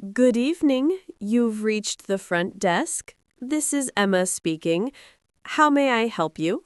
Good evening. You've reached the front desk. This is Emma speaking. How may I help you?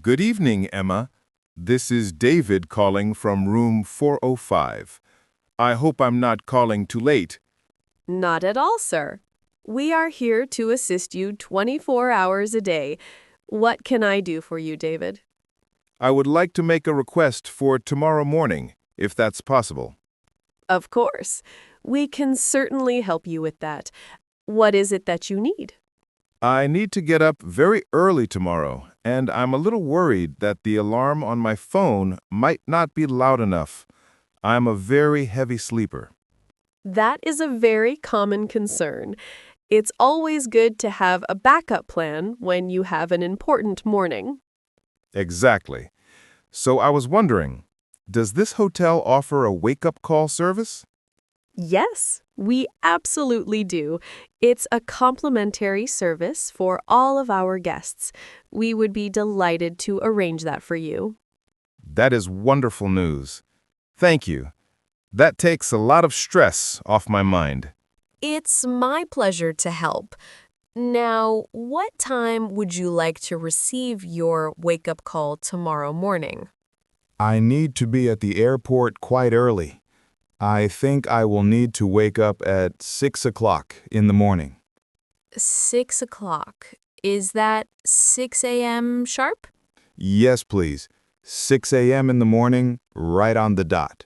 Good evening, Emma. This is David calling from room 405. I hope I'm not calling too late. Not at all, sir. We are here to assist you 24 hours a day. What can I do for you, David? I would like to make a request for tomorrow morning, if that's possible. Of course. We can certainly help you with that. What is it that you need? I need to get up very early tomorrow, and I'm a little worried that the alarm on my phone might not be loud enough. I'm a very heavy sleeper. That is a very common concern. It's always good to have a backup plan when you have an important morning. Exactly. So I was wondering, does this hotel offer a wake-up call service? Yes, we absolutely do. It's a complimentary service for all of our guests. We would be delighted to arrange that for you. That is wonderful news. Thank you. That takes a lot of stress off my mind. It's my pleasure to help. Now, what time would you like to receive your wake-up call tomorrow morning? I need to be at the airport quite early. I think I will need to wake up at 6 o'clock in the morning. 6 o'clock. Is that 6 a.m. sharp? Yes, please. 6 a.m. in the morning, right on the dot.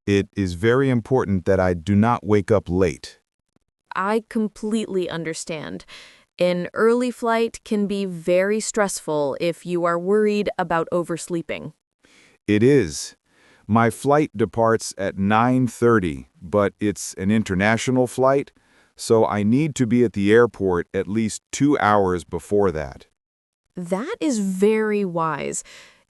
It is very important that I do not wake up late. I completely understand. An early flight can be very stressful if you are worried about oversleeping. It is. My flight departs at 9:30, but it's an international flight, so I need to be at the airport at least 2 hours before that. That is very wise.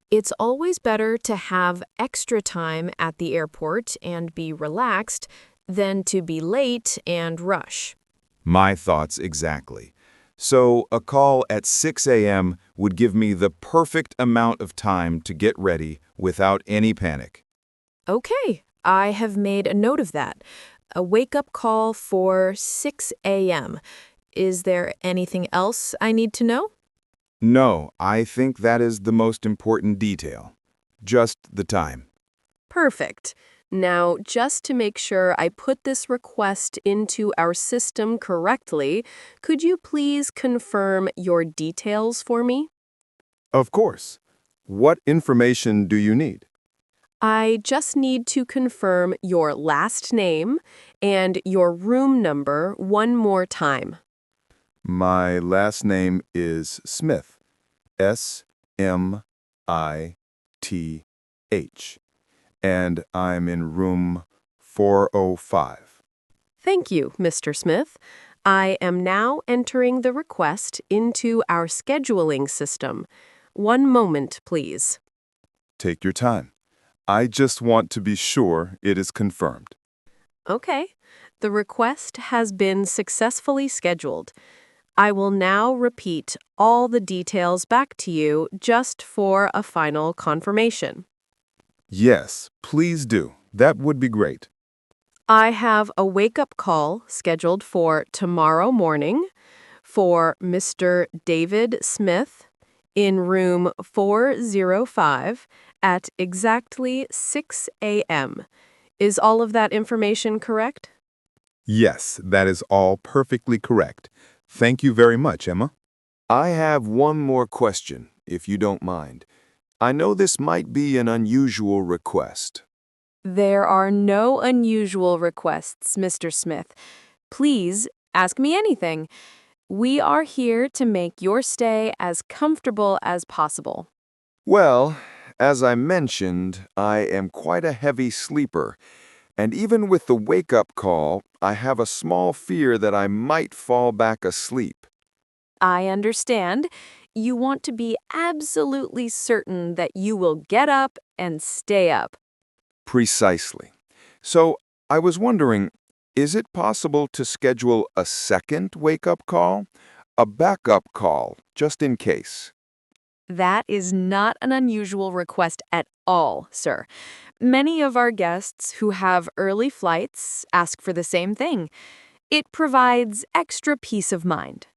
It's always better to have extra time at the airport and be relaxed than to be late and rush. My thoughts exactly. So a call at 6 a.m. would give me the perfect amount of time to get ready without any panic. Okay, I have made a note of that. A wake-up call for 6 a.m. Is there anything else I need to know? No, I think that is the most important detail. Just the time. Perfect. Now, just to make sure I put this request into our system correctly, could you please confirm your details for me? Of course. What information do you need? I just need to confirm your last name and your room number one more time. My last name is Smith. Smith. And I'm in room 405. Thank you, Mr. Smith. I am now entering the request into our scheduling system. One moment, please. Take your time. I just want to be sure it is confirmed. Okay. The request has been successfully scheduled. I will now repeat all the details back to you just for a final confirmation. Yes, please do. That would be great. I have a wake-up call scheduled for tomorrow morning for Mr. David Smith in room 405 at exactly 6 a.m. Is all of that information correct? Yes, that is all perfectly correct. Thank you very much, Emma. I have one more question, if you don't mind. I know this might be an unusual request. There are no unusual requests, Mr. Smith. Please ask me anything. We are here to make your stay as comfortable as possible. Well, as I mentioned, I am quite a heavy sleeper, and even with the wake-up call, I have a small fear that I might fall back asleep. I understand. You want to be absolutely certain that you will get up and stay up. Precisely. So, I was wondering, is it possible to schedule a second wake-up call? A backup call, just in case? That is not an unusual request at all, sir. Many of our guests who have early flights ask for the same thing. It provides extra peace of mind.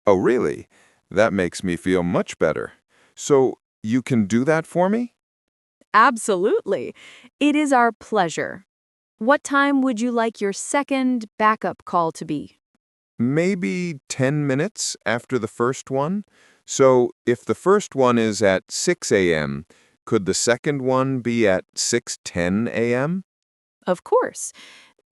Oh, really? That makes me feel much better. So, you can do that for me? Absolutely. It is our pleasure. What time would you like your second backup call to be? Maybe 10 minutes after the first one? So, if the first one is at 6 a.m., could the second one be at 6:10 a.m.? Of course.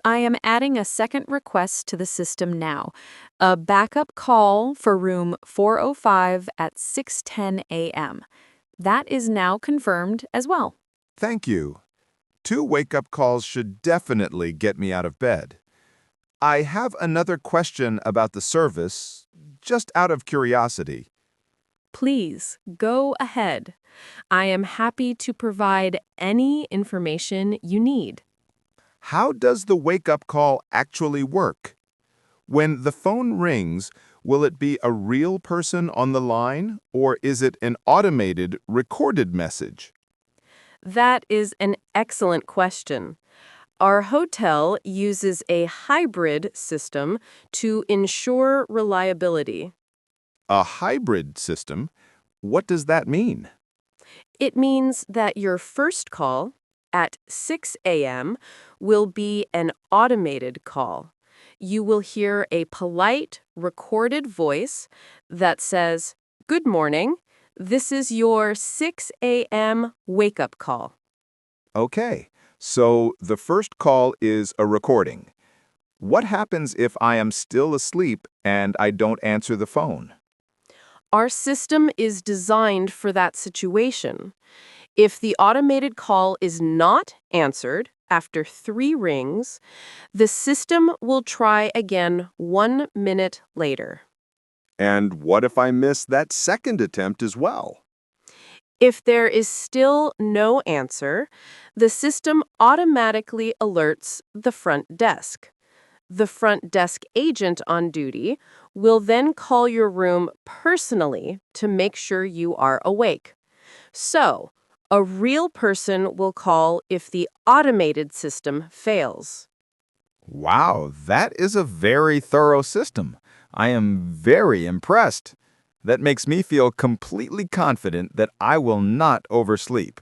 I am adding a second request to the system now. A backup call for room 405 at 6:10 a.m. That is now confirmed as well. Thank you. 2 wake-up calls should definitely get me out of bed. I have another question about the service, just out of curiosity. Please go ahead. I am happy to provide any information you need. How does the wake-up call actually work? When the phone rings, will it be a real person on the line, or is it an automated, recorded message? That is an excellent question. Our hotel uses a hybrid system to ensure reliability. A hybrid system? What does that mean? It means that your first call at 6 a.m. will be an automated call. You will hear a polite, recorded voice that says, "Good morning. This is your 6 a.m. wake-up call." Okay, so the first call is a recording. What happens if I am still asleep and I don't answer the phone? Our system is designed for that situation. If the automated call is not answered after 3 rings, the system will try again 1 minute later. And what if I miss that second attempt as well? If there is still no answer, the system automatically alerts the front desk. The front desk agent on duty will then call your room personally to make sure you are awake. So, a real person will call if the automated system fails. Wow, that is a very thorough system. I am very impressed. That makes me feel completely confident that I will not oversleep.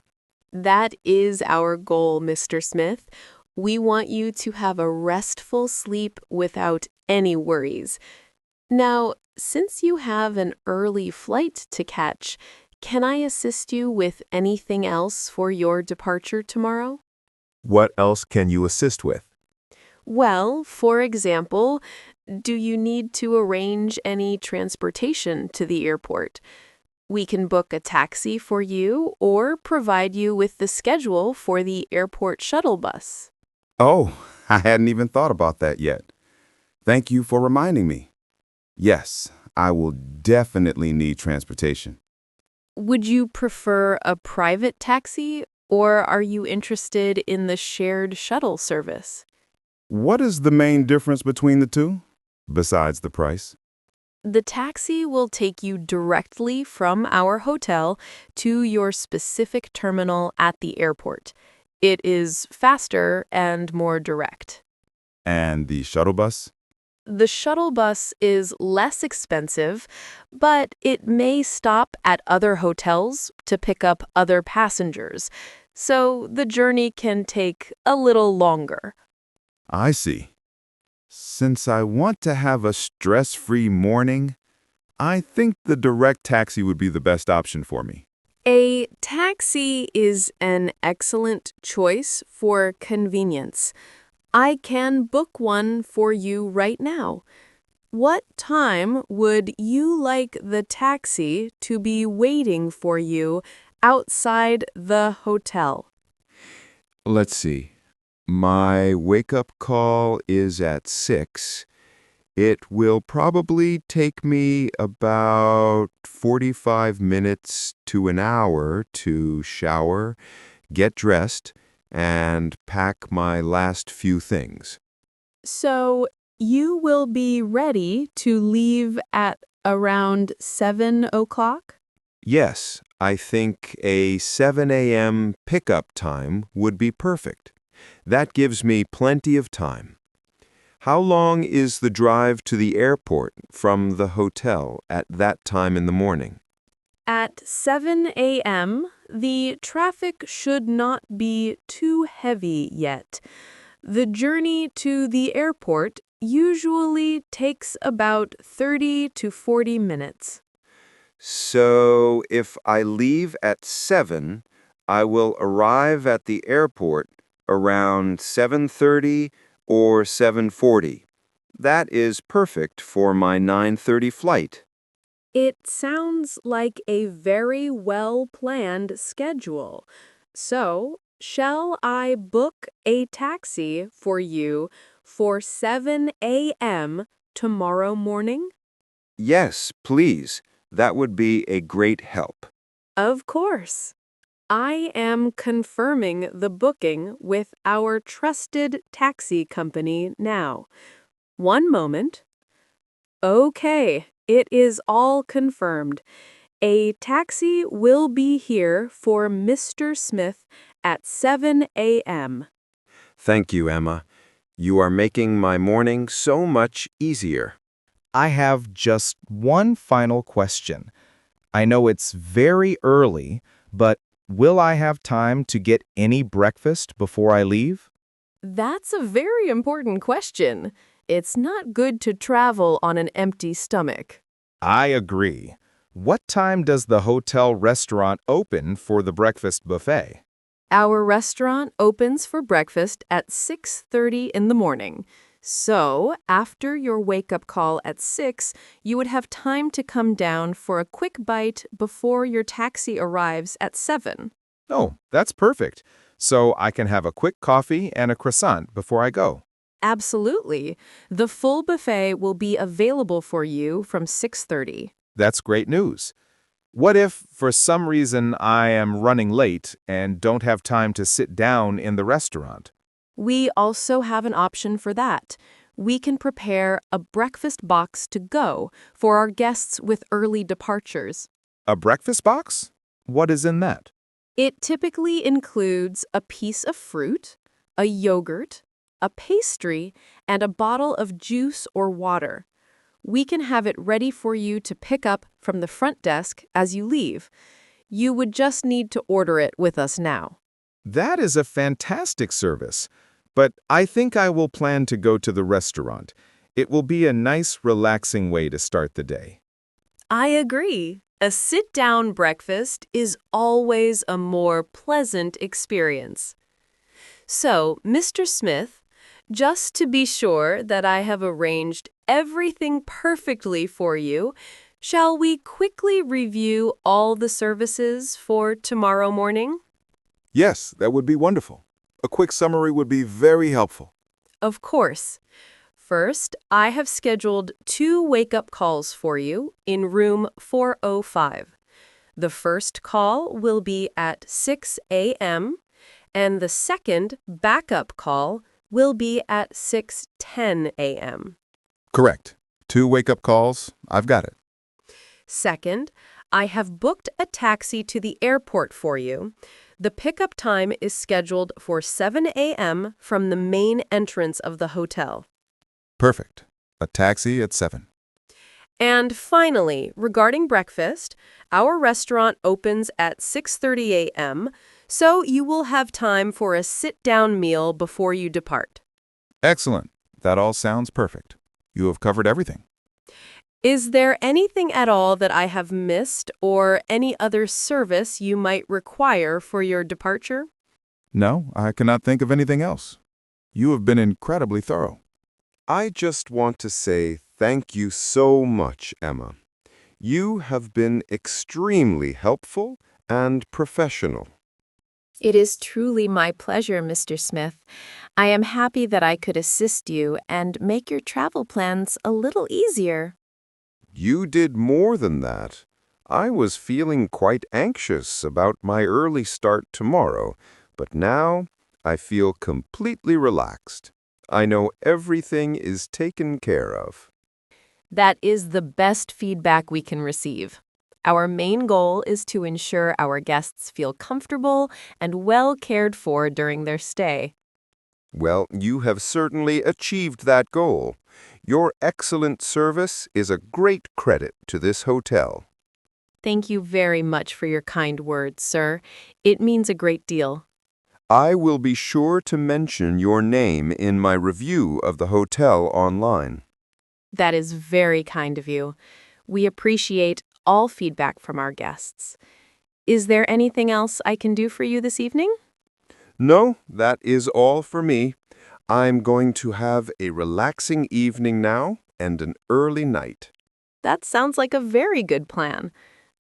That is our goal, Mr. Smith. We want you to have a restful sleep without any worries. Now, since you have an early flight to catch, can I assist you with anything else for your departure tomorrow? What else can you assist with? Well, for example, do you need to arrange any transportation to the airport? We can book a taxi for you or provide you with the schedule for the airport shuttle bus. Oh, I hadn't even thought about that yet. Thank you for reminding me. Yes, I will definitely need transportation. Would you prefer a private taxi or are you interested in the shared shuttle service? What is the main difference between the two, besides the price? The taxi will take you directly from our hotel to your specific terminal at the airport. It is faster and more direct. And the shuttle bus? The shuttle bus is less expensive, but it may stop at other hotels to pick up other passengers, so the journey can take a little longer. I see. Since I want to have a stress-free morning, I think the direct taxi would be the best option for me. A taxi is an excellent choice for convenience. I can book one for you right now. What time would you like the taxi to be waiting for you outside the hotel? Let's see. My wake-up call is at 6. It will probably take me about 45 minutes to an hour to shower, get dressed, and pack my last few things. So you will be ready to leave at around 7 o'clock? Yes, I think a 7 a.m. pickup time would be perfect. That gives me plenty of time. How long is the drive to the airport from the hotel at that time in the morning? At 7 a.m., the traffic should not be too heavy yet. The journey to the airport usually takes about 30 to 40 minutes. So, if I leave at 7, I will arrive at the airport around 7:30 or 7:40. That is perfect for my 9:30 flight. It sounds like a very well-planned schedule. So, shall I book a taxi for you for 7 a.m. tomorrow morning? Yes, please. That would be a great help. Of course. I am confirming the booking with our trusted taxi company now. One moment. Okay, it is all confirmed. A taxi will be here for Mr. Smith at 7 a.m. Thank you, Emma. You are making my morning so much easier. I have just one final question. I know it's very early, but will I have time to get any breakfast before I leave? That's a very important question. It's not good to travel on an empty stomach. I agree. What time does the hotel restaurant open for the breakfast buffet? Our restaurant opens for breakfast at 6:30 in the morning. So, after your wake-up call at 6, you would have time to come down for a quick bite before your taxi arrives at 7. Oh, that's perfect. So I can have a quick coffee and a croissant before I go. Absolutely. The full buffet will be available for you from 6:30. That's great news. What if, for some reason, I am running late and don't have time to sit down in the restaurant? We also have an option for that. We can prepare a breakfast box to go for our guests with early departures. A breakfast box? What is in that? It typically includes a piece of fruit, a yogurt, a pastry, and a bottle of juice or water. We can have it ready for you to pick up from the front desk as you leave. You would just need to order it with us now. That is a fantastic service. But I think I will plan to go to the restaurant. It will be a nice, relaxing way to start the day. I agree. A sit-down breakfast is always a more pleasant experience. So, Mr. Smith, just to be sure that I have arranged everything perfectly for you, shall we quickly review all the services for tomorrow morning? Yes, that would be wonderful. A quick summary would be very helpful. Of course. First, I have scheduled 2 wake-up calls for you in room 405. The first call will be at 6 a.m., and the second backup call will be at 6:10 a.m. Correct. 2 wake-up calls. I've got it. Second, I have booked a taxi to the airport for you. The pickup time is scheduled for 7 a.m. from the main entrance of the hotel. Perfect. A taxi at 7. And finally, regarding breakfast, our restaurant opens at 6:30 a.m., so you will have time for a sit-down meal before you depart. Excellent. That all sounds perfect. You have covered everything. Is there anything at all that I have missed or any other service you might require for your departure? No, I cannot think of anything else. You have been incredibly thorough. I just want to say thank you so much, Emma. You have been extremely helpful and professional. It is truly my pleasure, Mr. Smith. I am happy that I could assist you and make your travel plans a little easier. You did more than that. I was feeling quite anxious about my early start tomorrow, but now I feel completely relaxed. I know everything is taken care of. That is the best feedback we can receive. Our main goal is to ensure our guests feel comfortable and well cared for during their stay. Well, you have certainly achieved that goal. Your excellent service is a great credit to this hotel. Thank you very much for your kind words, sir. It means a great deal. I will be sure to mention your name in my review of the hotel online. That is very kind of you. We appreciate all feedback from our guests. Is there anything else I can do for you this evening? No, that is all for me. I'm going to have a relaxing evening now and an early night. That sounds like a very good plan.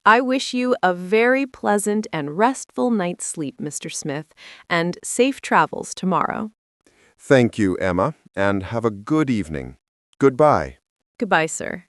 I wish you a very pleasant and restful night's sleep, Mr. Smith, and safe travels tomorrow. Thank you, Emma, and have a good evening. Goodbye. Goodbye, sir.